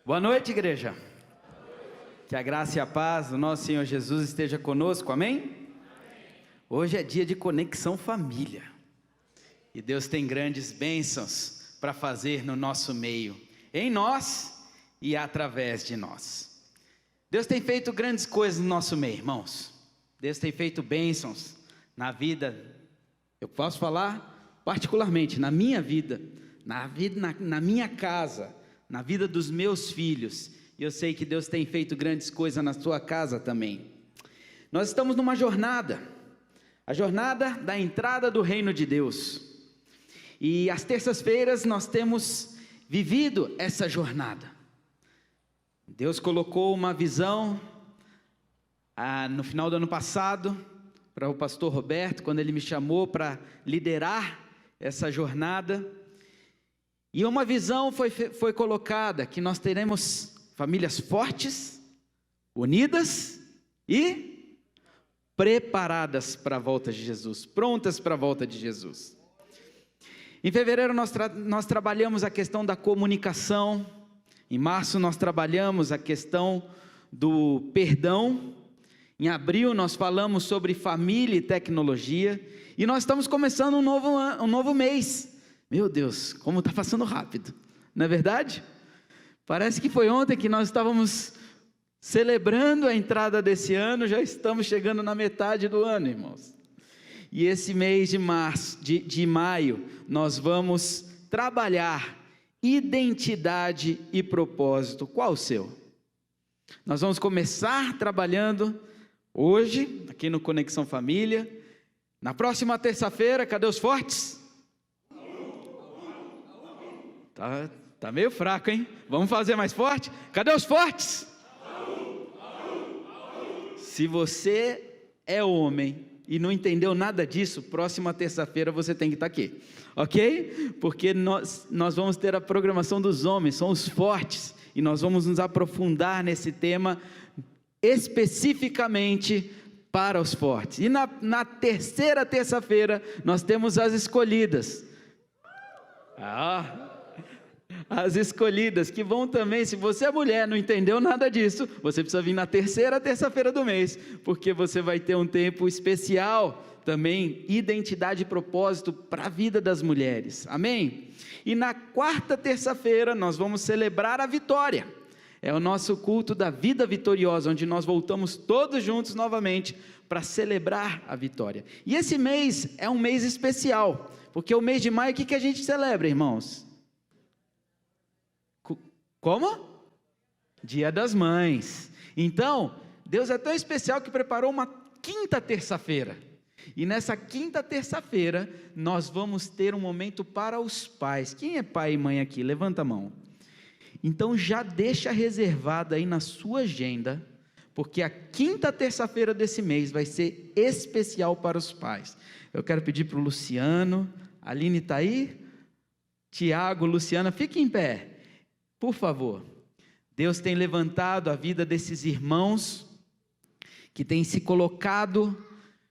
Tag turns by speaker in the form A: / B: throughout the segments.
A: Boa noite, igreja. Que a graça e a paz do nosso Senhor Jesus esteja conosco, amém? Hoje é dia de conexão família. E Deus tem grandes bênçãos para fazer no nosso meio, em nós e através de nós. Deus tem feito grandes coisas no nosso meio, irmãos. Deus tem feito bênçãos na vida, eu posso falar particularmente na minha vida, na minha casa, na vida dos meus filhos, e eu sei que Deus tem feito grandes coisas na sua casa também. Nós estamos numa jornada, a jornada da entrada do reino de Deus, e às terças-feiras nós temos vivido essa jornada. Deus colocou uma visão, no final do ano passado, para o pastor Roberto, quando ele me chamou para liderar essa jornada, e uma visão foi colocada, que nós teremos famílias fortes, unidas e preparadas para a volta de Jesus, prontas para a volta de Jesus. Em fevereiro nós trabalhamos a questão da comunicação, em março nós trabalhamos a questão do perdão, em abril nós falamos sobre família e tecnologia, e nós estamos começando um novo mês. Meu Deus, como está passando rápido, não é verdade? Parece que foi ontem que nós estávamos celebrando a entrada desse ano, já estamos chegando na metade do ano, irmãos. E esse mês de maio, nós vamos trabalhar identidade e propósito. Qual o seu? Nós vamos começar trabalhando hoje, aqui no Conexão Família. Na próxima terça-feira, cadê os fortes? Tá meio fraco, hein? Vamos fazer mais forte? Cadê os fortes? Se você é homem e não entendeu nada disso, próxima terça-feira você tem que estar aqui, ok? Porque nós vamos ter a programação dos homens, são os fortes, e nós vamos nos aprofundar nesse tema especificamente para os fortes. E na terceira terça-feira nós temos as escolhidas. As escolhidas, que vão também, se você é mulher, não entendeu nada disso, você precisa vir na terceira terça-feira do mês, porque você vai ter um tempo especial também, identidade e propósito para a vida das mulheres, amém? E na quarta terça-feira nós vamos celebrar a vitória, é o nosso culto da vida vitoriosa, onde nós voltamos todos juntos novamente para celebrar a vitória. E esse mês é um mês especial, porque o mês de maio, o que a gente celebra, irmãos? Como? Dia das Mães. Então, Deus é tão especial que preparou uma quinta terça-feira. E nessa quinta terça-feira, nós vamos ter um momento para os pais. Quem é pai e mãe aqui? Levanta a mão. Então, já deixa reservado aí na sua agenda, porque a quinta terça-feira desse mês vai ser especial para os pais. Eu quero pedir para o Luciano, a Aline está aí? Tiago, Luciana, fiquem em pé. Por favor, Deus tem levantado a vida desses irmãos que têm se colocado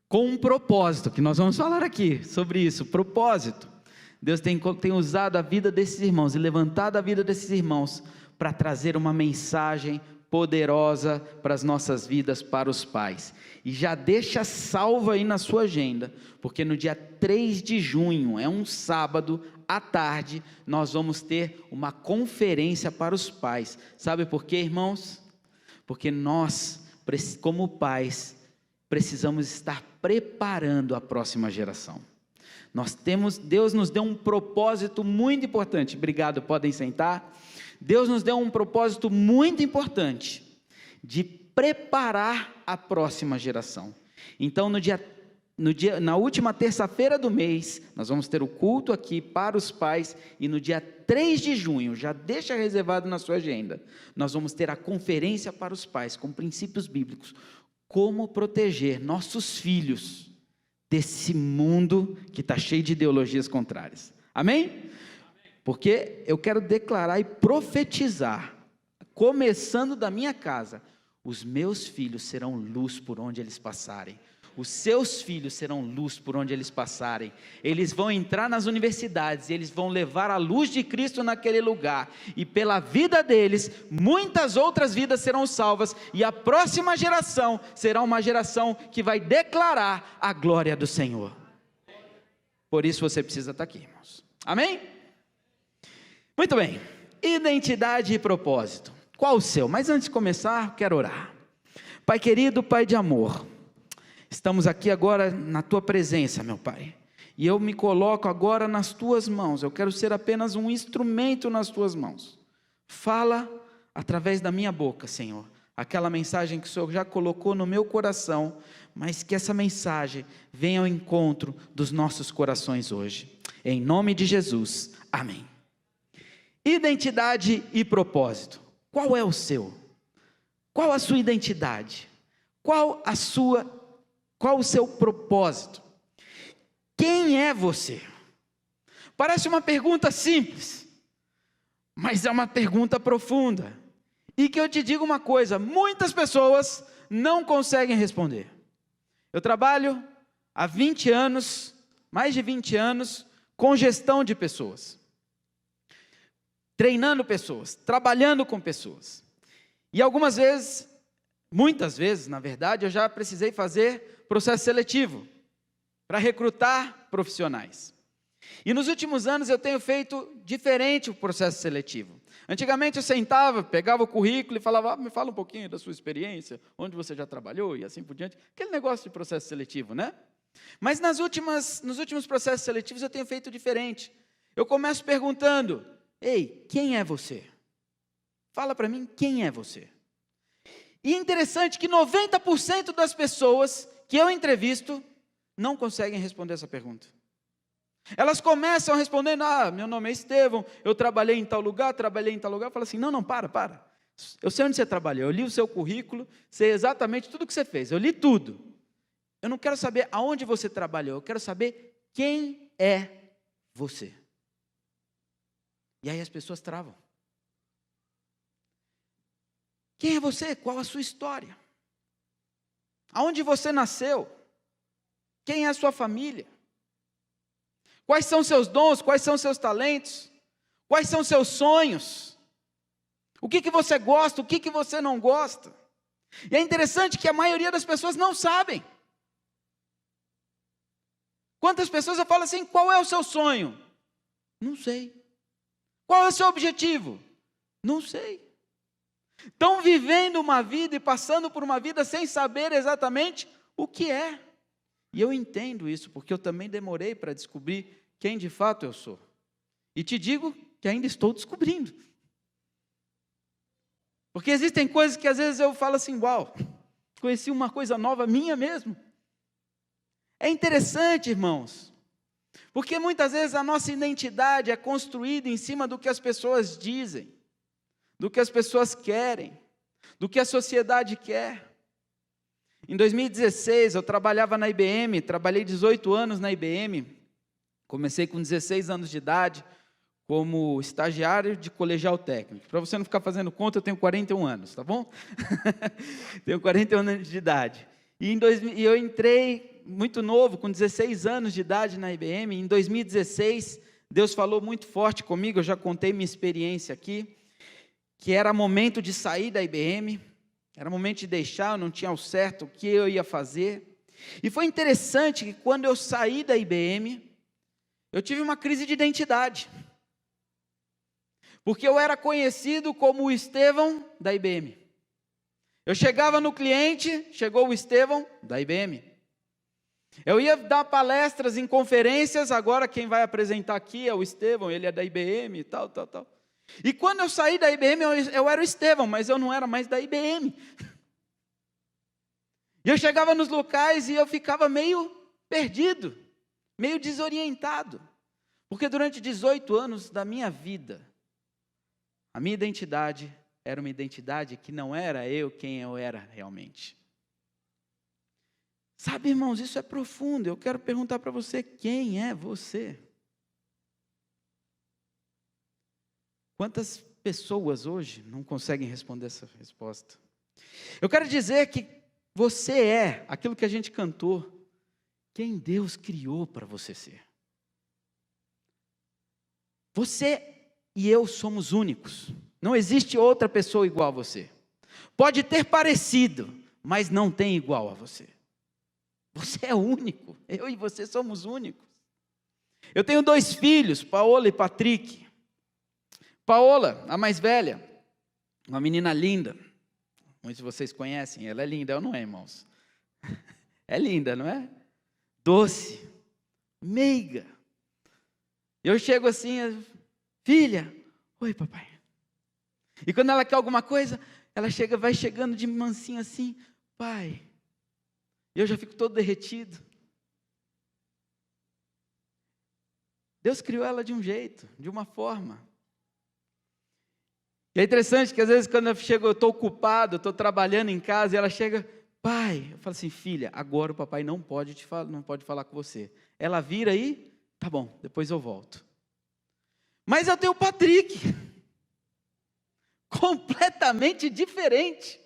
A: com um propósito, que nós vamos falar aqui sobre isso, propósito. Deus tem usado a vida desses irmãos e levantado a vida desses irmãos para trazer uma mensagem poderosa para as nossas vidas, para os pais. E já deixa salvo aí na sua agenda, porque no dia 3 de junho, é um sábado, à tarde, nós vamos ter uma conferência para os pais. Sabe por quê, irmãos? Porque nós, como pais, precisamos estar preparando a próxima geração. Deus nos deu um propósito muito importante. Obrigado, podem sentar. Deus nos deu um propósito muito importante de preparar a próxima geração. Então, na última terça-feira do mês, nós vamos ter o culto aqui para os pais, e no dia 3 de junho, já deixa reservado na sua agenda, nós vamos ter a conferência para os pais, com princípios bíblicos, como proteger nossos filhos desse mundo que está cheio de ideologias contrárias, amém? Porque eu quero declarar e profetizar, começando da minha casa, os meus filhos serão luz por onde eles passarem. Os seus filhos serão luz por onde eles passarem. Eles vão entrar nas universidades, eles vão levar a luz de Cristo naquele lugar, e pela vida deles, muitas outras vidas serão salvas, e a próxima geração será uma geração que vai declarar a glória do Senhor. Por isso você precisa estar aqui, irmãos. Amém? Muito bem. Identidade e propósito. Qual o seu? Mas antes de começar, quero orar. Pai querido, Pai de amor, estamos aqui agora na Tua presença, meu Pai, e eu me coloco agora nas Tuas mãos. Eu quero ser apenas um instrumento nas Tuas mãos. Fala através da minha boca, Senhor, aquela mensagem que o Senhor já colocou no meu coração, mas que essa mensagem venha ao encontro dos nossos corações hoje. Em nome de Jesus, amém. Identidade e propósito. Qual é o seu? Qual a sua identidade? Qual o seu propósito? Quem é você? Parece uma pergunta simples, mas é uma pergunta profunda. E que eu te digo uma coisa, muitas pessoas não conseguem responder. Eu trabalho há 20 anos, mais de 20 anos, com gestão de pessoas. Treinando pessoas, trabalhando com pessoas. E algumas vezes, muitas vezes, na verdade, eu já precisei fazer processo seletivo para recrutar profissionais. E nos últimos anos eu tenho feito diferente o processo seletivo. Antigamente eu sentava, pegava o currículo e falava, me fala um pouquinho da sua experiência, onde você já trabalhou e assim por diante. Aquele negócio de processo seletivo, né? Mas nos últimos processos seletivos eu tenho feito diferente. Eu começo perguntando, ei, quem é você? Fala para mim, quem é você? E é interessante que 90% das pessoas que eu entrevisto não conseguem responder essa pergunta. Elas começam respondendo, meu nome é Estevão, eu trabalhei em tal lugar. Eu falo assim, não, para. Eu sei onde você trabalhou, eu li o seu currículo, sei exatamente tudo o que você fez, eu li tudo. Eu não quero saber aonde você trabalhou, eu quero saber quem é você. E aí as pessoas travam. Quem é você? Qual a sua história? Aonde você nasceu? Quem é a sua família? Quais são seus dons? Quais são seus talentos? Quais são seus sonhos? O que você gosta? O que você não gosta? E é interessante que a maioria das pessoas não sabem. Quantas pessoas eu falo assim, qual é o seu sonho? Não sei. Qual é o seu objetivo? Não sei. Estão vivendo uma vida e passando por uma vida sem saber exatamente o que é. E eu entendo isso, porque eu também demorei para descobrir quem de fato eu sou. E te digo que ainda estou descobrindo. Porque existem coisas que às vezes eu falo assim, uau, conheci uma coisa nova minha mesmo. É interessante, irmãos, porque muitas vezes a nossa identidade é construída em cima do que as pessoas dizem, do que as pessoas querem, do que a sociedade quer. Em 2016, eu trabalhava na IBM, trabalhei 18 anos na IBM, comecei com 16 anos de idade, como estagiário de colegial técnico. Para você não ficar fazendo conta, eu tenho 41 anos, tá bom? Tenho 41 anos de idade. E eu entrei muito novo, com 16 anos de idade na IBM. Em 2016, Deus falou muito forte comigo, eu já contei minha experiência aqui, que era momento de sair da IBM, era momento de deixar, eu não tinha ao certo o que eu ia fazer. E foi interessante que quando eu saí da IBM, eu tive uma crise de identidade. Porque eu era conhecido como o Estevão da IBM. Eu chegava no cliente, chegou o Estevão da IBM. Eu ia dar palestras em conferências, agora quem vai apresentar aqui é o Estevão, ele é da IBM e tal. E quando eu saí da IBM, eu era o Estevão, mas eu não era mais da IBM. E eu chegava nos locais e eu ficava meio perdido, meio desorientado. Porque durante 18 anos da minha vida, a minha identidade era uma identidade que não era eu quem eu era realmente. Sabe, irmãos, isso é profundo. Eu quero perguntar para você, quem é você? Quantas pessoas hoje não conseguem responder essa resposta? Eu quero dizer que você é aquilo que a gente cantou. quem Deus criou para você ser. Você e eu somos únicos. Não existe outra pessoa igual a você. Pode ter parecido, mas não tem igual a você. Você é único. Eu e você somos únicos. Eu tenho 2 filhos, Paola e Patrick. Paola, a mais velha, uma menina linda. Muitos de vocês conhecem, ela é linda, ou não é, irmãos? É linda, não é? Doce, meiga. Eu chego assim, filha, oi papai. E quando ela quer alguma coisa, ela chega, vai chegando de mansinho assim, pai. E eu já fico todo derretido. Deus criou ela de um jeito, de uma forma. E é interessante que às vezes quando eu chego, eu estou ocupado, eu estou trabalhando em casa, e ela chega, pai, eu falo assim, filha, agora o papai não pode falar com você. Ela vira aí, tá bom, depois eu volto. Mas eu tenho o Patrick, completamente diferente.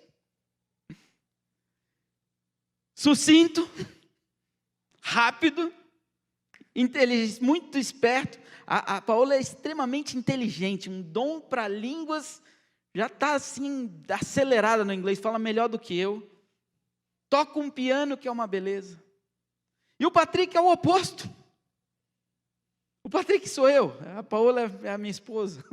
A: Sucinto, rápido, inteligente, muito esperto. A Paola é extremamente inteligente, um dom para línguas, já está assim, acelerada no inglês, fala melhor do que eu. Toca um piano que é uma beleza. E o Patrick é o oposto. O Patrick sou eu, a Paola é a minha esposa.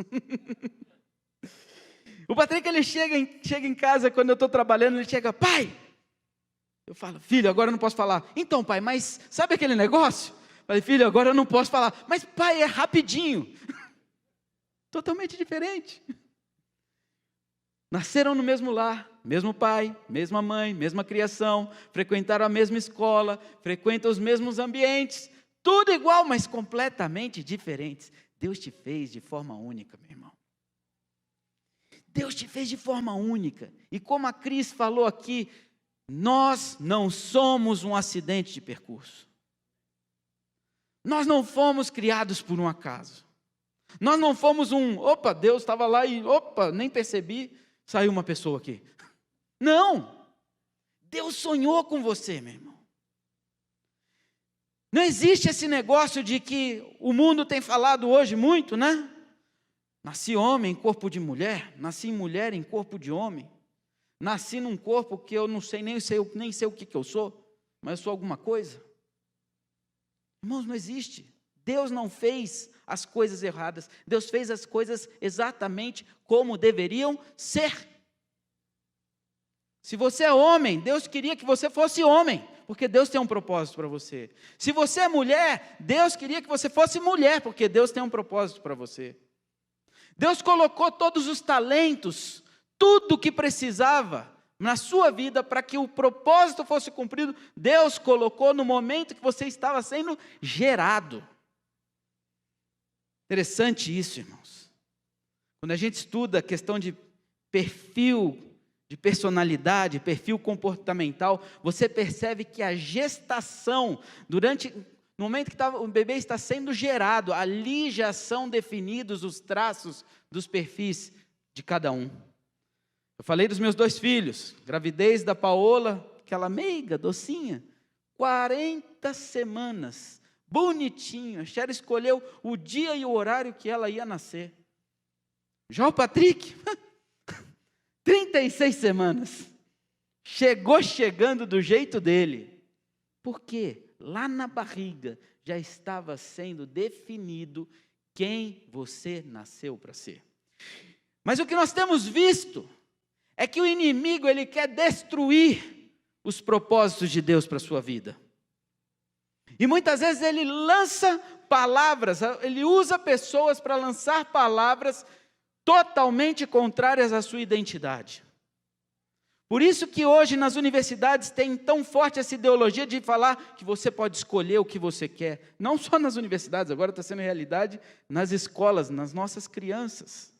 A: O Patrick, ele chega em casa, quando eu estou trabalhando, ele chega, pai. Eu falo, filho, agora eu não posso falar. Então, pai, mas sabe aquele negócio? Eu falei, filho, agora eu não posso falar. Mas, pai, é rapidinho. Totalmente diferente. Nasceram no mesmo lar, mesmo pai, mesma mãe, mesma criação, frequentaram a mesma escola, frequentam os mesmos ambientes, tudo igual, mas completamente diferentes. Deus te fez de forma única, meu irmão. Deus te fez de forma única. E como a Cris falou aqui, nós não somos um acidente de percurso. Nós não fomos criados por um acaso. Nós não fomos opa, Deus estava lá e, nem percebi, saiu uma pessoa aqui. Não! Deus sonhou com você, meu irmão. Não existe esse negócio de que o mundo tem falado hoje muito, né? Nasci homem em corpo de mulher, nasci mulher em corpo de homem. Nasci num corpo que eu não sei, nem sei o que eu sou, mas eu sou alguma coisa. Irmãos, não existe. Deus não fez as coisas erradas. Deus fez as coisas exatamente como deveriam ser. Se você é homem, Deus queria que você fosse homem, porque Deus tem um propósito para você. Se você é mulher, Deus queria que você fosse mulher, porque Deus tem um propósito para você. Deus colocou todos os talentos, tudo o que precisava na sua vida para que o propósito fosse cumprido, Deus colocou no momento que você estava sendo gerado. Interessante isso, irmãos. Quando a gente estuda a questão de perfil, de personalidade, perfil comportamental, você percebe que a gestação, no momento que o bebê está sendo gerado, ali já são definidos os traços dos perfis de cada um. Eu falei dos meus 2 filhos, gravidez da Paola, aquela meiga, docinha, 40 semanas, bonitinho, a Cher escolheu o dia e o horário que ela ia nascer. Já o Patrick, 36 semanas, chegando do jeito dele. Por quê? Lá na barriga já estava sendo definido quem você nasceu para ser. Mas o que nós temos visto é que o inimigo, ele quer destruir os propósitos de Deus para a sua vida. E muitas vezes ele lança palavras, ele usa pessoas para lançar palavras totalmente contrárias à sua identidade. Por isso que hoje nas universidades tem tão forte essa ideologia de falar que você pode escolher o que você quer. Não só nas universidades, agora está sendo realidade nas escolas, nas nossas crianças.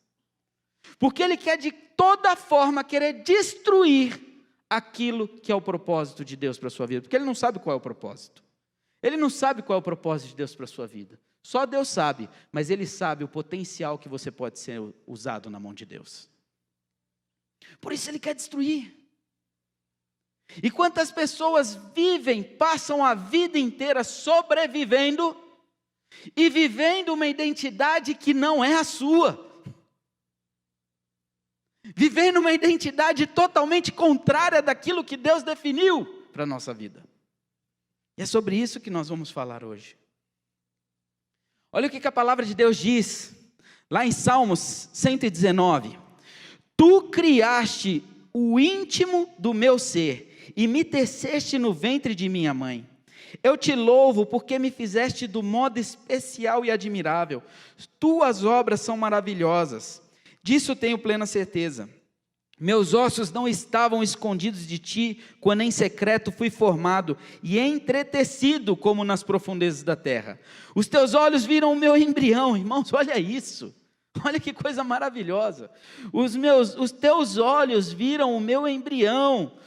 A: Porque ele quer de toda forma querer destruir aquilo que é o propósito de Deus para a sua vida. Porque ele não sabe qual é o propósito. Ele não sabe qual é o propósito de Deus para a sua vida. Só Deus sabe, mas ele sabe o potencial que você pode ser usado na mão de Deus. Por isso ele quer destruir. E quantas pessoas passam a vida inteira sobrevivendo e vivendo uma identidade que não é a sua. Vivendo uma identidade totalmente contrária daquilo que Deus definiu para a nossa vida. E é sobre isso que nós vamos falar hoje. Olha o que a palavra de Deus diz, lá em Salmos 119. Tu criaste o íntimo do meu ser, e me teceste no ventre de minha mãe. Eu te louvo porque me fizeste do modo especial e admirável. Tuas obras são maravilhosas. Disso tenho plena certeza. Meus ossos não estavam escondidos de ti, quando em secreto fui formado e entretecido como nas profundezas da terra. Os teus olhos viram o meu embrião, irmãos, olha isso. Olha que coisa maravilhosa. Os teus olhos viram o meu embrião.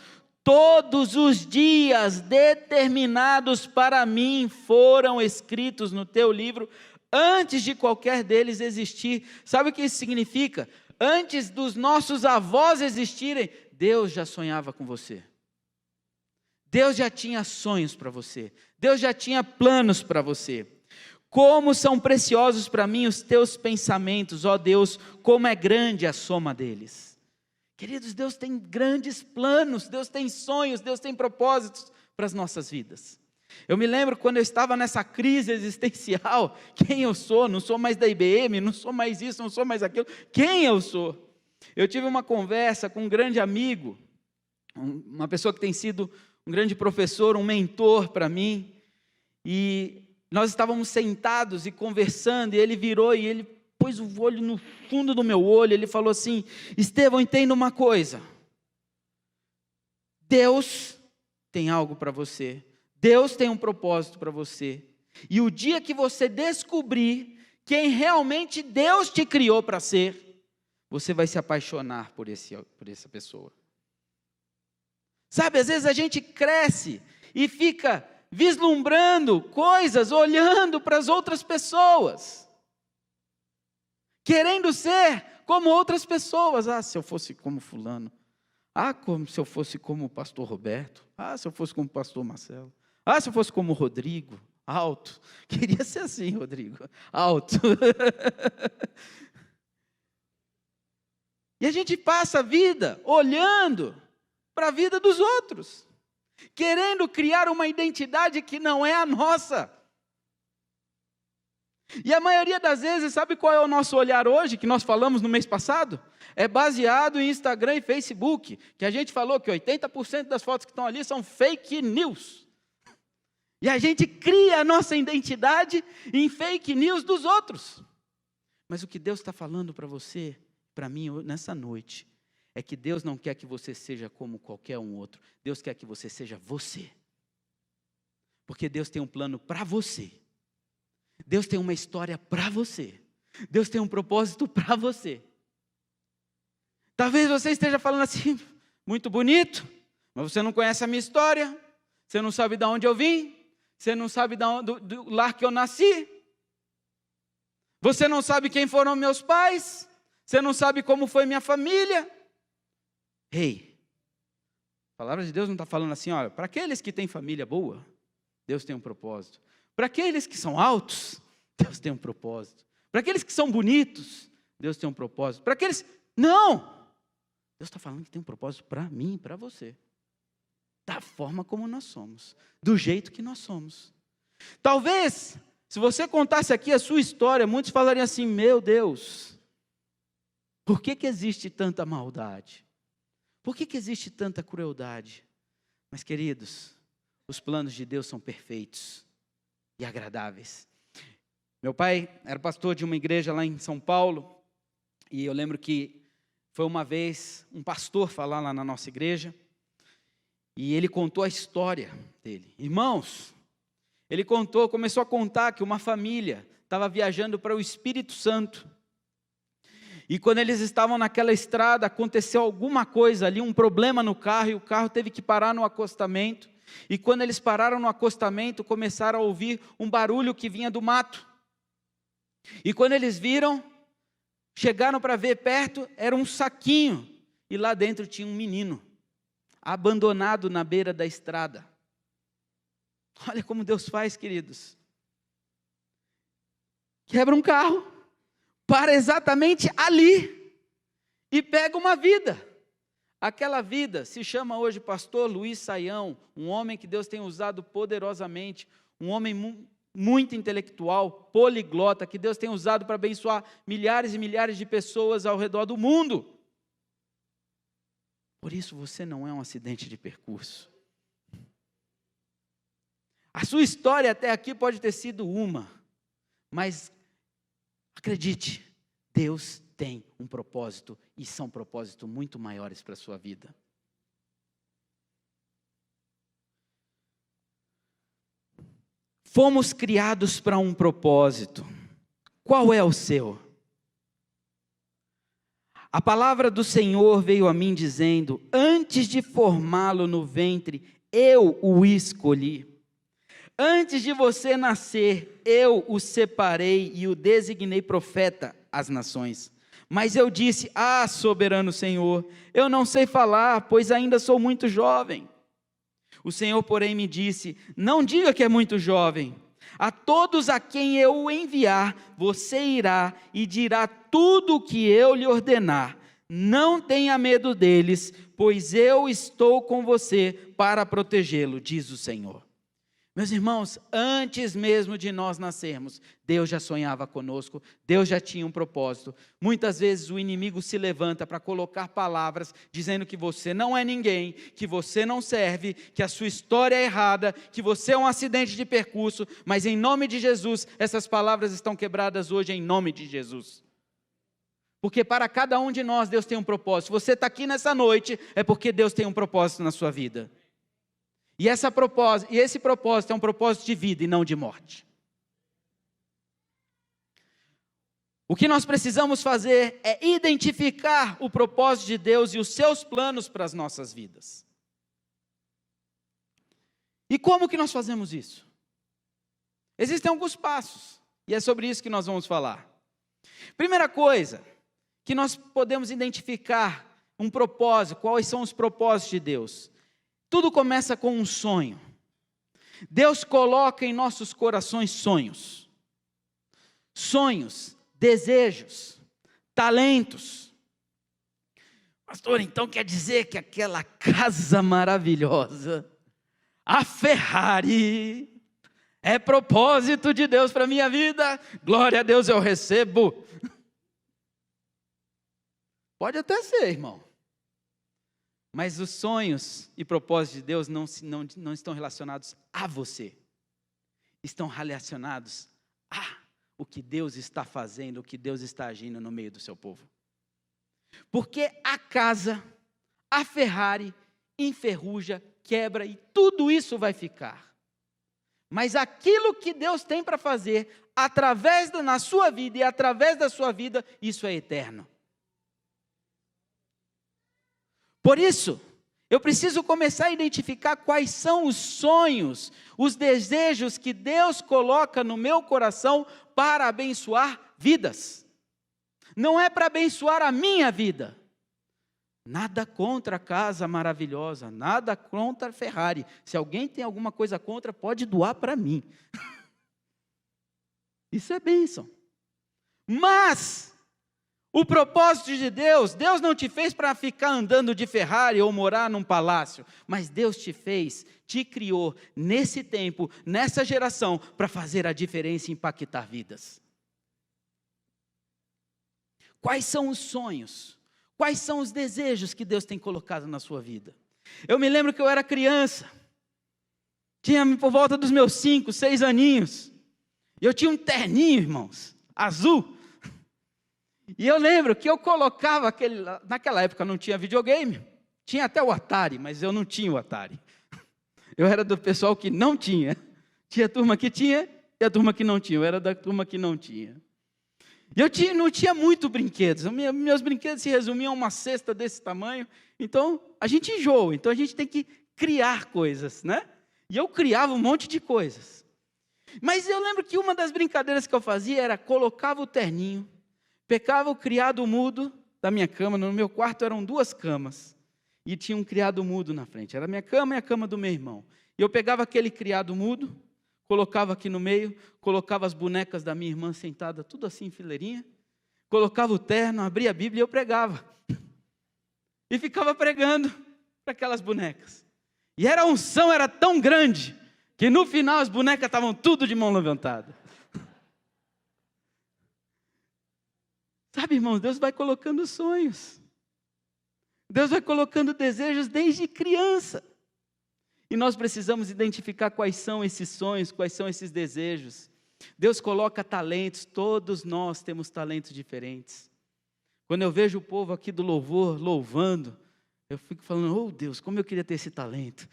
A: Todos os dias determinados para mim foram escritos no teu livro, antes de qualquer deles existir. Sabe o que isso significa? Antes dos nossos avós existirem, Deus já sonhava com você. Deus já tinha sonhos para você. Deus já tinha planos para você. Como são preciosos para mim os teus pensamentos, ó Deus, como é grande a soma deles. Queridos, Deus tem grandes planos, Deus tem sonhos, Deus tem propósitos para as nossas vidas. Eu me lembro quando eu estava nessa crise existencial, quem eu sou? Não sou mais da IBM, não sou mais isso, não sou mais aquilo, quem eu sou? Eu tive uma conversa com um grande amigo, uma pessoa que tem sido um grande professor, um mentor para mim, e nós estávamos sentados e conversando, e ele virou e ele pôs o olho no fundo do meu olho, ele falou assim: Estevão, entenda uma coisa, Deus tem algo para você, Deus tem um propósito para você, e o dia que você descobrir quem realmente Deus te criou para ser, você vai se apaixonar por essa pessoa. Sabe, às vezes a gente cresce e fica vislumbrando coisas, olhando para as outras pessoas, querendo ser como outras pessoas. Ah, se eu fosse como fulano. Ah, se eu fosse como o pastor Roberto. Ah, se eu fosse como o pastor Marcelo. Ah, se eu fosse como o Rodrigo, alto. Queria ser assim, Rodrigo, alto. E a gente passa a vida olhando para a vida dos outros, querendo criar uma identidade que não é a nossa. E a maioria das vezes, sabe qual é o nosso olhar hoje, que nós falamos no mês passado? É baseado em Instagram e Facebook, que a gente falou que 80% das fotos que estão ali são fake news. E a gente cria a nossa identidade em fake news dos outros. Mas o que Deus está falando para você, para mim, nessa noite, é que Deus não quer que você seja como qualquer um outro. Deus quer que você seja você. Porque Deus tem um plano para você. Deus tem uma história para você. Deus tem um propósito para você. Talvez você esteja falando assim, muito bonito, mas você não conhece a minha história, você não sabe de onde eu vim, você não sabe do lar que eu nasci, você não sabe quem foram meus pais, você não sabe como foi minha família. Ei, a palavra de Deus não está falando assim, olha, para aqueles que têm família boa, Deus tem um propósito. Para aqueles que são altos, Deus tem um propósito. Para aqueles que são bonitos, Deus tem um propósito. Para aqueles, não! Deus está falando que tem um propósito para mim e para você. Da forma como nós somos, do jeito que nós somos. Talvez, se você contasse aqui a sua história, muitos falariam assim, meu Deus, por que existe tanta maldade? Por que existe tanta crueldade? Mas queridos, os planos de Deus são perfeitos e agradáveis. Meu pai era pastor de uma igreja lá em São Paulo, e eu lembro que foi uma vez um pastor falar lá na nossa igreja, e ele contou a história dele. Irmãos, ele começou a contar que uma família estava viajando para o Espírito Santo, e quando eles estavam naquela estrada, aconteceu alguma coisa ali, um problema no carro, e o carro teve que parar no acostamento, e quando eles pararam no acostamento, começaram a ouvir um barulho que vinha do mato, e quando eles viram, chegaram para ver perto, era um saquinho, e lá dentro tinha um menino, abandonado na beira da estrada. Olha como Deus faz, queridos. Quebra um carro, para exatamente ali, e pega uma vida. Aquela vida se chama hoje pastor Luiz Saião, um homem que Deus tem usado poderosamente, um homem muito intelectual, poliglota, que Deus tem usado para abençoar milhares e milhares de pessoas ao redor do mundo. Por isso você não é um acidente de percurso. A sua história até aqui pode ter sido uma, mas acredite, Deus tem um propósito, e são propósitos muito maiores para a sua vida. Fomos criados para um propósito. Qual é o seu? A palavra do Senhor veio a mim dizendo: antes de formá-lo no ventre, eu o escolhi. Antes de você nascer, eu o separei e o designei profeta às nações. Mas eu disse: ah, soberano Senhor, eu não sei falar, pois ainda sou muito jovem. O Senhor, porém, me disse: não diga que é muito jovem. A todos a quem eu o enviar, você irá e dirá tudo o que eu lhe ordenar. Não tenha medo deles, pois eu estou com você para protegê-lo, diz o Senhor. Meus irmãos, antes mesmo de nós nascermos, Deus já sonhava conosco, Deus já tinha um propósito. Muitas vezes o inimigo se levanta para colocar palavras dizendo que você não é ninguém, que você não serve, que a sua história é errada, que você é um acidente de percurso, mas em nome de Jesus, essas palavras estão quebradas hoje em nome de Jesus. Porque para cada um de nós Deus tem um propósito. Se você está aqui nessa noite, é porque Deus tem um propósito na sua vida. E esse propósito é um propósito de vida e não de morte. O que nós precisamos fazer é identificar o propósito de Deus e os seus planos para as nossas vidas. E como que nós fazemos isso? Existem alguns passos, e é sobre isso que nós vamos falar. Primeira coisa, que nós podemos identificar um propósito, quais são os propósitos de Deus. Tudo começa com um sonho. Deus coloca em nossos corações sonhos. Sonhos, desejos, talentos. Pastor, então quer dizer que aquela casa maravilhosa, a Ferrari, é propósito de Deus para a minha vida? Glória a Deus, eu recebo. Pode até ser, irmão. Mas os sonhos e propósitos de Deus não estão relacionados a você. Estão relacionados a o que Deus está fazendo, o que Deus está agindo no meio do seu povo. Porque a casa, a Ferrari, enferruja, quebra e tudo isso vai ficar. Mas aquilo que Deus tem para fazer, na sua vida e através da sua vida, isso é eterno. Por isso, eu preciso começar a identificar quais são os sonhos, os desejos que Deus coloca no meu coração para abençoar vidas. Não é para abençoar a minha vida. Nada contra a casa maravilhosa, nada contra a Ferrari. Se alguém tem alguma coisa contra, pode doar para mim. Isso é bênção. Mas o propósito de Deus não te fez para ficar andando de Ferrari ou morar num palácio, mas Deus te criou nesse tempo, nessa geração, para fazer a diferença e impactar vidas. Quais são os sonhos? Quais são os desejos que Deus tem colocado na sua vida? Eu me lembro que eu era criança, tinha por volta dos meus 5, 6 aninhos, e eu tinha um terninho, irmãos, azul. E eu lembro que eu colocava naquela época não tinha videogame, tinha até o Atari, mas eu não tinha o Atari. Eu era do pessoal que não tinha. Tinha turma que tinha e a turma que não tinha. Eu era da turma que não tinha. E eu não tinha muito brinquedos. Meus brinquedos se resumiam a uma cesta desse tamanho. Então, a gente enjoa. Então, a gente tem que criar coisas, né? E eu criava um monte de coisas. Mas eu lembro que uma das brincadeiras que eu fazia era colocava o terninho, pegava o criado mudo da minha cama, no meu quarto eram 2 camas. e tinha um criado mudo na frente. Era a minha cama e a cama do meu irmão. E eu pegava aquele criado mudo, colocava aqui no meio, colocava as bonecas da minha irmã sentada, tudo assim em fileirinha, colocava o terno, abria a Bíblia e eu pregava. E ficava pregando para aquelas bonecas. E a unção era tão grande, que no final as bonecas estavam tudo de mão levantada. Sabe, irmãos, Deus vai colocando sonhos. Deus vai colocando desejos desde criança. E nós precisamos identificar quais são esses sonhos, quais são esses desejos. Deus coloca talentos, todos nós temos talentos diferentes. Quando eu vejo o povo aqui do louvor louvando, eu fico falando, oh Deus, como eu queria ter esse talento.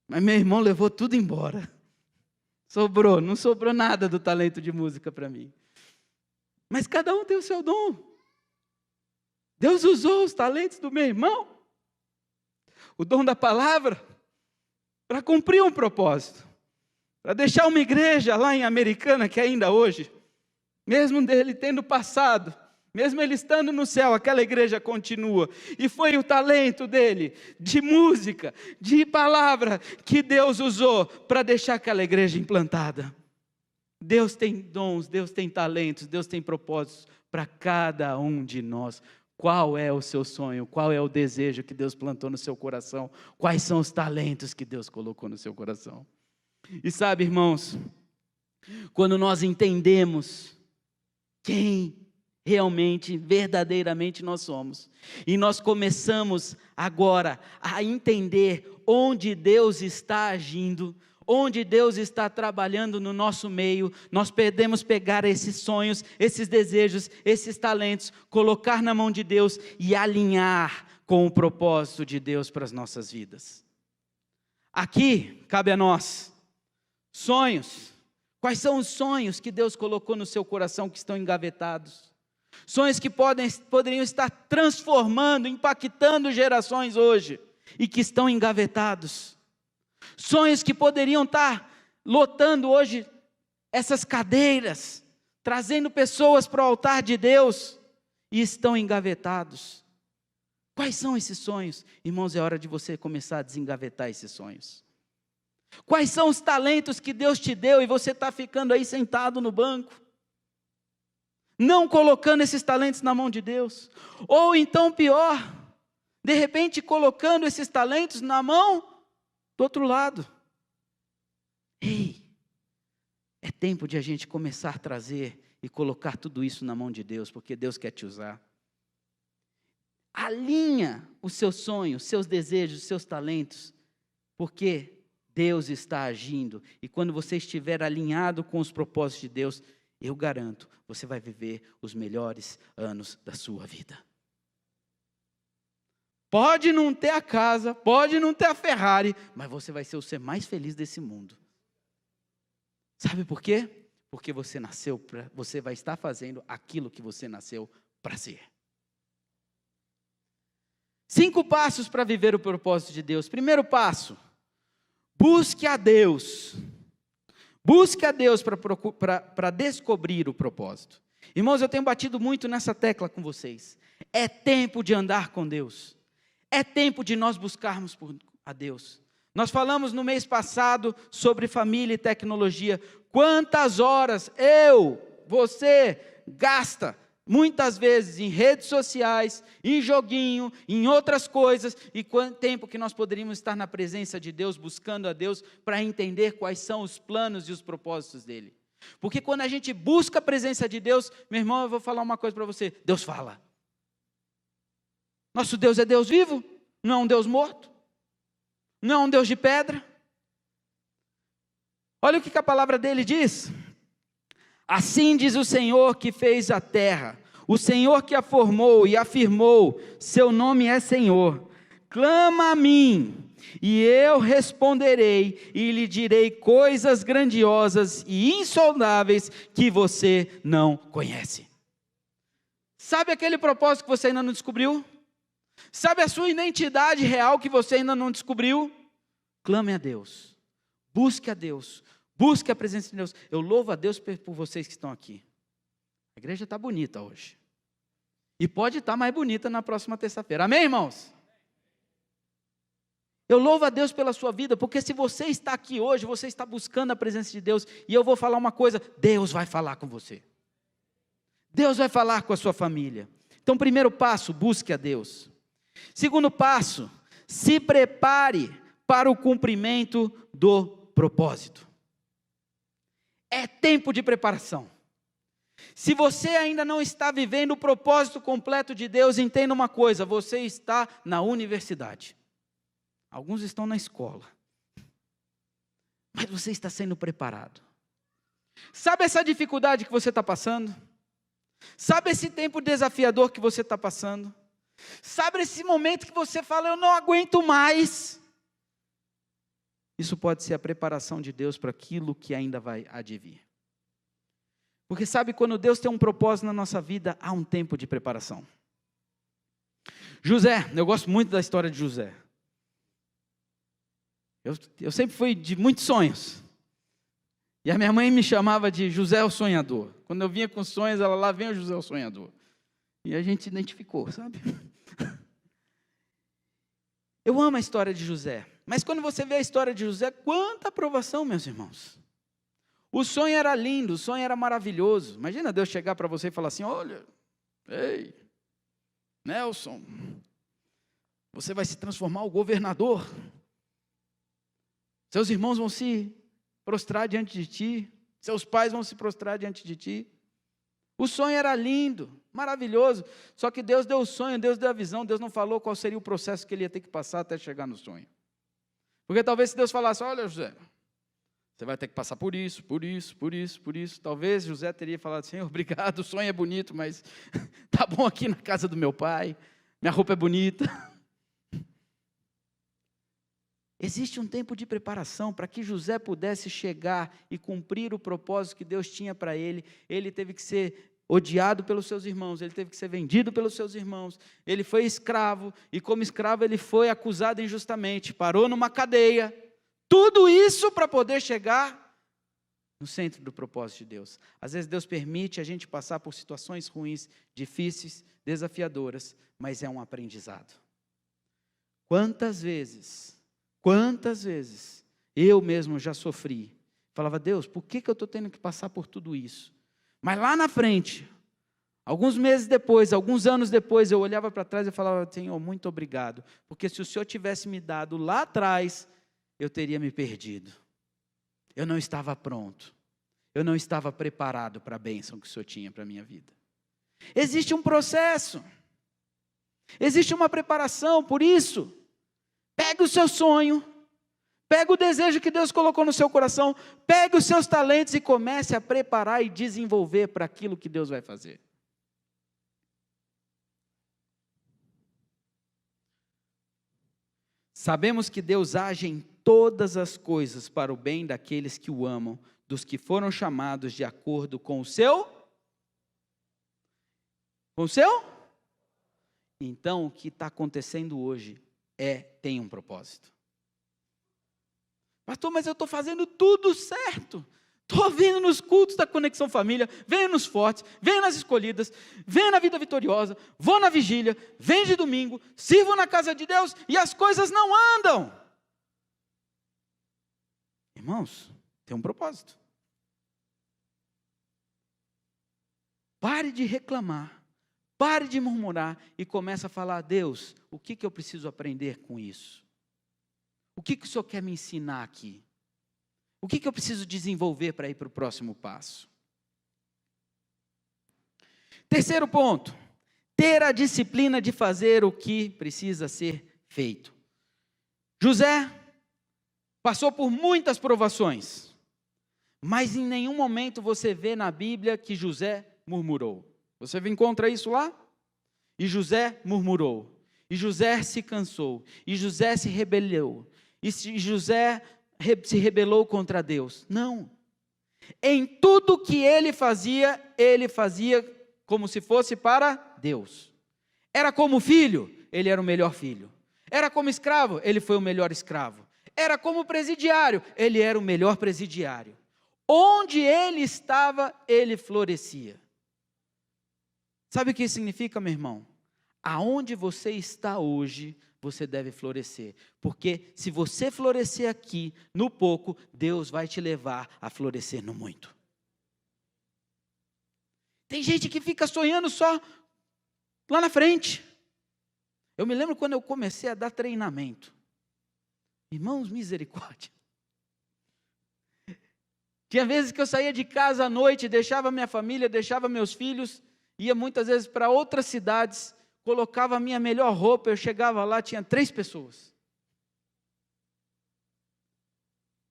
A: Mas meu irmão levou tudo embora. Não sobrou nada do talento de música para mim. Mas cada um tem o seu dom. Deus usou os talentos do meu irmão, o dom da palavra, para cumprir um propósito. Para deixar uma igreja lá em Americana, que ainda hoje, mesmo dele tendo passado, mesmo ele estando no céu, aquela igreja continua. E foi o talento dele, de música, de palavra, que Deus usou para deixar aquela igreja implantada. Deus tem dons, Deus tem talentos, Deus tem propósitos para cada um de nós. Qual é o seu sonho? Qual é o desejo que Deus plantou no seu coração? Quais são os talentos que Deus colocou no seu coração? E sabe, irmãos, quando nós entendemos quem realmente, verdadeiramente nós somos, e nós começamos agora a entender onde Deus está agindo, onde Deus está trabalhando no nosso meio, nós podemos pegar esses sonhos, esses desejos, esses talentos, colocar na mão de Deus e alinhar com o propósito de Deus para as nossas vidas. Aqui cabe a nós sonhos. Quais são os sonhos que Deus colocou no seu coração que estão engavetados? Sonhos que poderiam estar transformando, impactando gerações hoje e que estão engavetados. Sonhos que poderiam estar lotando hoje essas cadeiras, trazendo pessoas para o altar de Deus e estão engavetados. Quais são esses sonhos? Irmãos, é hora de você começar a desengavetar esses sonhos. Quais são os talentos que Deus te deu e você está ficando aí sentado no banco? Não colocando esses talentos na mão de Deus. Ou então pior, de repente colocando esses talentos na mão do outro lado. Ei, é tempo de a gente começar a trazer e colocar tudo isso na mão de Deus, porque Deus quer te usar. Alinha os seus sonhos, seus desejos, seus talentos, porque Deus está agindo, e quando você estiver alinhado com os propósitos de Deus, eu garanto, você vai viver os melhores anos da sua vida. Pode não ter a casa, pode não ter a Ferrari, mas você vai ser o ser mais feliz desse mundo. Sabe por quê? Porque você vai estar fazendo aquilo que você nasceu para ser. 5 passos para viver o propósito de Deus. Primeiro passo, busque a Deus. Busque a Deus para descobrir o propósito. Irmãos, eu tenho batido muito nessa tecla com vocês. É tempo de andar com Deus. É tempo de nós buscarmos a Deus. Nós falamos no mês passado sobre família e tecnologia. Quantas horas você gasta muitas vezes em redes sociais, em joguinho, em outras coisas, e quanto tempo que nós poderíamos estar na presença de Deus, buscando a Deus, para entender quais são os planos e os propósitos dEle. Porque quando a gente busca a presença de Deus, meu irmão, eu vou falar uma coisa para você, Deus fala. Nosso Deus é Deus vivo, não é um Deus morto, não é um Deus de pedra. Olha o que a palavra dele diz. Assim diz o Senhor que fez a terra, o Senhor que a formou e afirmou, seu nome é Senhor. Clama a mim, e eu responderei, e lhe direi coisas grandiosas e insondáveis que você não conhece. Sabe aquele propósito que você ainda não descobriu? Sabe a sua identidade real que você ainda não descobriu? Clame a Deus, busque a Deus. Busque a presença de Deus. Eu louvo a Deus por vocês que estão aqui. A igreja está bonita hoje. E pode estar mais bonita na próxima terça-feira. Amém, irmãos? Eu louvo a Deus pela sua vida, porque se você está aqui hoje, você está buscando a presença de Deus, e eu vou falar uma coisa, Deus vai falar com você. Deus vai falar com a sua família. Então, primeiro passo, busque a Deus. Segundo passo, se prepare para o cumprimento do propósito. É tempo de preparação. Se você ainda não está vivendo o propósito completo de Deus, entenda uma coisa, você está na universidade. Alguns estão na escola. Mas você está sendo preparado. Sabe essa dificuldade que você está passando? Sabe esse tempo desafiador que você está passando? Sabe esse momento que você fala, eu não aguento mais? Isso pode ser a preparação de Deus para aquilo que ainda vai advir. Porque sabe, quando Deus tem um propósito na nossa vida, há um tempo de preparação. José, eu gosto muito da história de José. Eu sempre fui de muitos sonhos. E a minha mãe me chamava de José o Sonhador. Quando eu vinha com sonhos, ela, lá vem o José o Sonhador. E a gente identificou, sabe? Eu amo a história de José. Mas quando você vê a história de José, quanta aprovação, meus irmãos. O sonho era lindo, o sonho era maravilhoso. Imagina Deus chegar para você e falar assim, olha, ei, Nelson, você vai se transformar o governador. Seus irmãos vão se prostrar diante de ti, seus pais vão se prostrar diante de ti. O sonho era lindo, maravilhoso, só que Deus deu o sonho, Deus deu a visão, Deus não falou qual seria o processo que ele ia ter que passar até chegar no sonho. Porque talvez se Deus falasse, olha José, você vai ter que passar por isso, por isso, por isso, por isso. Talvez José teria falado, Senhor, obrigado, o sonho é bonito, mas tá bom aqui na casa do meu pai, minha roupa é bonita. Existe um tempo de preparação para que José pudesse chegar e cumprir o propósito que Deus tinha para ele. Ele teve que ser odiado pelos seus irmãos, ele teve que ser vendido pelos seus irmãos, ele foi escravo, e como escravo ele foi acusado injustamente, parou numa cadeia. Tudo isso para poder chegar no centro do propósito de Deus. Às vezes Deus permite a gente passar por situações ruins, difíceis, desafiadoras, mas é um aprendizado. Quantas vezes eu mesmo já sofri, falava, Deus, por que eu estou tendo que passar por tudo isso? Mas lá na frente, alguns meses depois, alguns anos depois, eu olhava para trás e falava, Senhor, muito obrigado, porque se o Senhor tivesse me dado lá atrás, eu teria me perdido. Eu não estava pronto, eu não estava preparado para a bênção que o Senhor tinha para a minha vida. Existe um processo, existe uma preparação, por isso, pega o seu sonho, pega o desejo que Deus colocou no seu coração, pega os seus talentos e comece a preparar e desenvolver para aquilo que Deus vai fazer. Sabemos que Deus age em todas as coisas para o bem daqueles que o amam, dos que foram chamados de acordo com o seu? Com o seu? Então, o que está acontecendo hoje tem um propósito. Pastor, mas eu estou fazendo tudo certo. Estou vindo nos cultos da Conexão Família, venho nos fortes, venho nas escolhidas, venho na vida vitoriosa, vou na vigília, venho de domingo, sirvo na casa de Deus e as coisas não andam. Irmãos, tem um propósito. Pare de reclamar. Pare de murmurar e comece a falar, Deus, o que eu preciso aprender com isso? O que o Senhor quer me ensinar aqui? O que eu preciso desenvolver para ir para o próximo passo? Terceiro ponto, ter a disciplina de fazer o que precisa ser feito. José passou por muitas provações, mas em nenhum momento você vê na Bíblia que José murmurou. Você encontra isso lá? E José murmurou, e José se cansou, e José se rebelou, e José se rebelou contra Deus. Não. Em tudo que ele fazia como se fosse para Deus. Era como filho, ele era o melhor filho. Era como escravo, ele foi o melhor escravo. Era como presidiário, ele era o melhor presidiário. Onde ele estava, ele florescia. Sabe o que isso significa, meu irmão? aonde você está hoje, você deve florescer. Porque se você florescer aqui, no pouco, Deus vai te levar a florescer no muito. Tem gente que fica sonhando só lá na frente. Eu me lembro quando eu comecei a dar treinamento. Irmãos, misericórdia. Tinha vezes que eu saía de casa à noite, deixava minha família, deixava meus filhos, ia muitas vezes para outras cidades, colocava a minha melhor roupa, eu chegava lá, tinha 3 pessoas.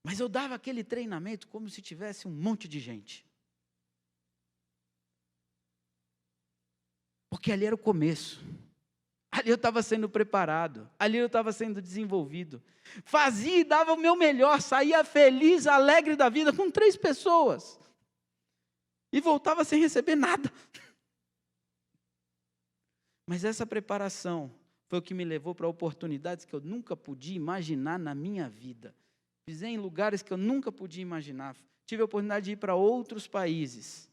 A: Mas eu dava aquele treinamento como se tivesse um monte de gente. Porque ali era o começo. Ali eu estava sendo preparado, ali eu estava sendo desenvolvido. Fazia e dava o meu melhor, saía feliz, alegre da vida com 3 pessoas. E voltava sem receber nada. Mas essa preparação foi o que me levou para oportunidades que eu nunca podia imaginar na minha vida. Pisei em lugares que eu nunca podia imaginar. Tive a oportunidade de ir para outros países.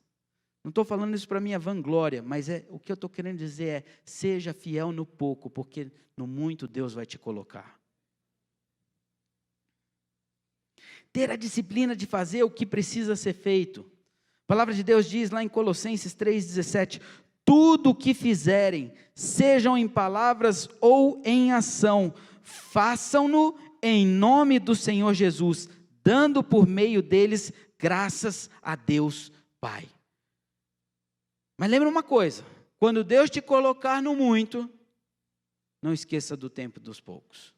A: Não estou falando isso para minha vanglória, mas o que eu estou querendo dizer é, seja fiel no pouco, porque no muito Deus vai te colocar. Ter a disciplina de fazer o que precisa ser feito. A palavra de Deus diz lá em Colossenses 3,17, tudo o que fizerem, sejam em palavras ou em ação, façam-no em nome do Senhor Jesus, dando por meio deles graças a Deus Pai. Mas lembra uma coisa, quando Deus te colocar no muito, não esqueça do tempo dos poucos.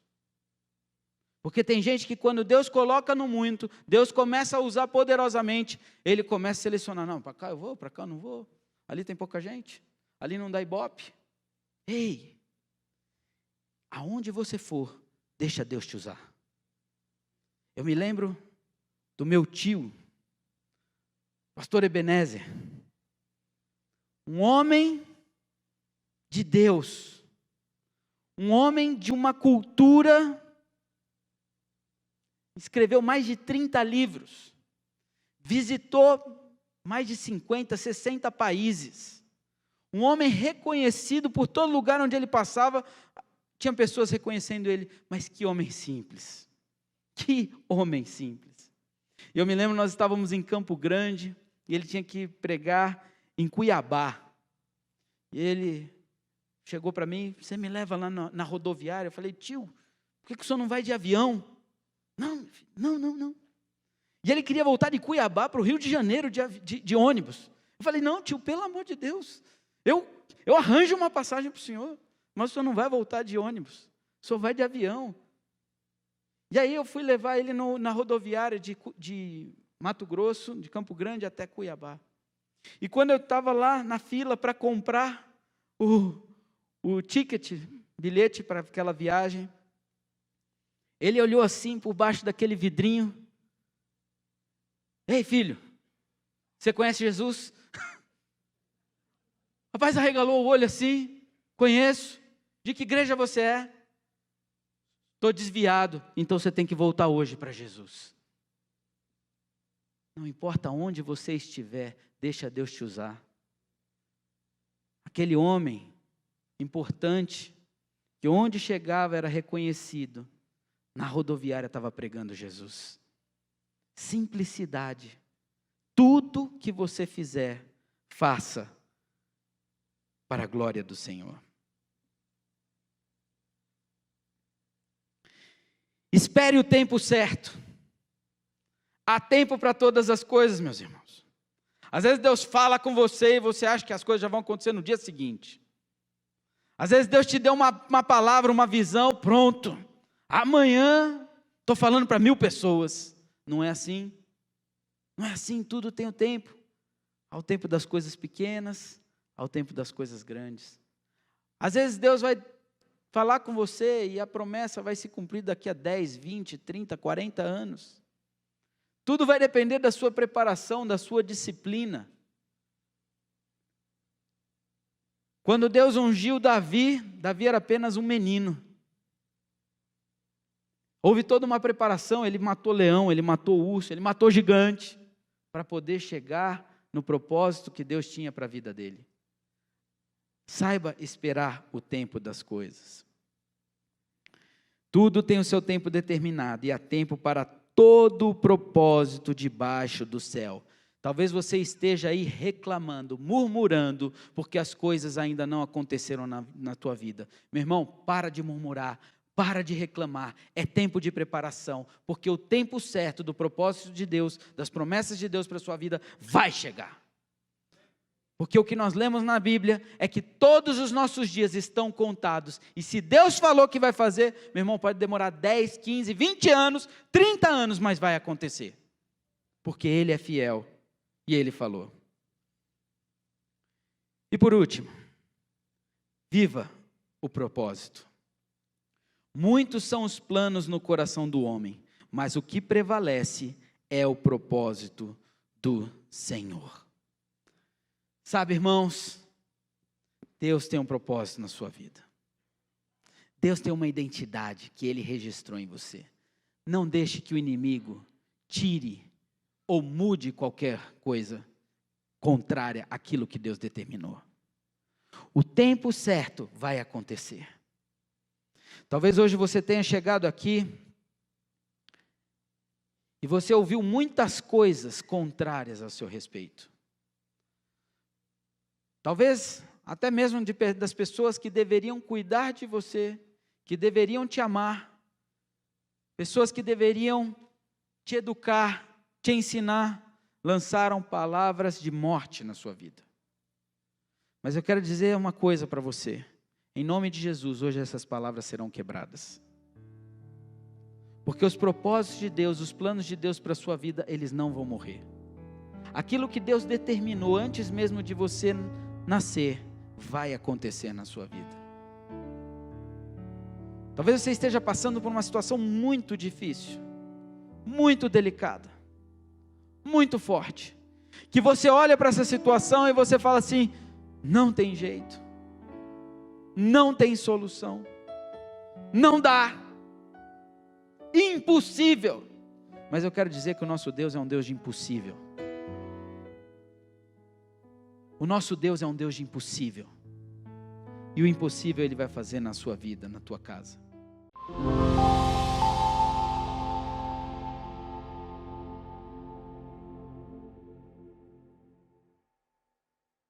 A: Porque tem gente que quando Deus coloca no muito, Deus começa a usar poderosamente, Ele começa a selecionar, não, para cá eu vou, para cá eu não vou, ali tem pouca gente, ali não dá ibope. Ei, aonde você for, deixa Deus te usar. Eu me lembro do meu tio, pastor Ebenezer, um homem de Deus, um homem de uma cultura, escreveu mais de 30 livros, visitou mais de 50, 60 países, um homem reconhecido por todo lugar onde ele passava, tinha pessoas reconhecendo ele, mas que homem simples, que homem simples. Eu me lembro, nós estávamos em Campo Grande, e ele tinha que pregar em Cuiabá, e ele chegou para mim, você me leva lá na rodoviária? Eu falei, tio, por que o senhor não vai de avião? Não. E ele queria voltar de Cuiabá para o Rio de Janeiro de ônibus. Eu falei, não tio, pelo amor de Deus, eu arranjo uma passagem para o senhor, mas o senhor não vai voltar de ônibus, o senhor vai de avião. E aí eu fui levar ele na rodoviária de Mato Grosso, de Campo Grande até Cuiabá. E quando eu estava lá na fila para comprar o ticket, bilhete para aquela viagem, ele olhou assim por baixo daquele vidrinho. Ei, filho, você conhece Jesus? O rapaz arregalou o olho assim, conheço. De que igreja você é? Estou desviado, então você tem que voltar hoje para Jesus. Não importa onde você estiver, deixa Deus te usar. Aquele homem importante, que onde chegava era reconhecido, na rodoviária estava pregando Jesus. Simplicidade. Tudo que você fizer, faça para a glória do Senhor. Espere o tempo certo. Há tempo para todas as coisas, meus irmãos. Às vezes Deus fala com você e você acha que as coisas já vão acontecer no dia seguinte. Às vezes Deus te deu uma palavra, uma visão, pronto. Amanhã, estou falando para 1000 pessoas. Não é assim. Não é assim, tudo tem o tempo. Há o tempo das coisas pequenas, há o tempo das coisas grandes. Às vezes Deus vai falar com você e a promessa vai se cumprir daqui a 10, 20, 30, 40 anos. Tudo vai depender da sua preparação, da sua disciplina. Quando Deus ungiu Davi, Davi era apenas um menino. Houve toda uma preparação, ele matou leão, ele matou urso, ele matou gigante, para poder chegar no propósito que Deus tinha para a vida dele. Saiba esperar o tempo das coisas. Tudo tem o seu tempo determinado e há tempo para todo o propósito debaixo do céu. Talvez você esteja aí reclamando, murmurando, porque as coisas ainda não aconteceram na tua vida. Meu irmão, para de murmurar, para de reclamar. É tempo de preparação, porque o tempo certo do propósito de Deus, das promessas de Deus para a sua vida, vai chegar. Porque o que nós lemos na Bíblia é que todos os nossos dias estão contados. E se Deus falou que vai fazer, meu irmão, pode demorar 10, 15, 20 anos, 30 anos, mas vai acontecer. Porque Ele é fiel e Ele falou. E por último, viva o propósito. Muitos são os planos no coração do homem, mas o que prevalece é o propósito do Senhor. Sabe, irmãos, Deus tem um propósito na sua vida. Deus tem uma identidade que Ele registrou em você. Não deixe que o inimigo tire ou mude qualquer coisa contrária àquilo que Deus determinou. O tempo certo vai acontecer. Talvez hoje você tenha chegado aqui e você ouviu muitas coisas contrárias ao seu respeito. Talvez até mesmo das pessoas que deveriam cuidar de você, que deveriam te amar, pessoas que deveriam te educar, te ensinar, lançaram palavras de morte na sua vida. Mas eu quero dizer uma coisa para você, em nome de Jesus, hoje essas palavras serão quebradas. Porque os propósitos de Deus, os planos de Deus para a sua vida, eles não vão morrer. Aquilo que Deus determinou antes mesmo de você nascer, vai acontecer na sua vida. Talvez você esteja passando por uma situação muito difícil, muito delicada, muito forte, que você olha para essa situação e você fala assim, não tem jeito, não tem solução, não dá, impossível. Mas eu quero dizer que o nosso Deus é um Deus de impossível. O nosso Deus é um Deus de impossível. E o impossível Ele vai fazer na sua vida, na tua casa.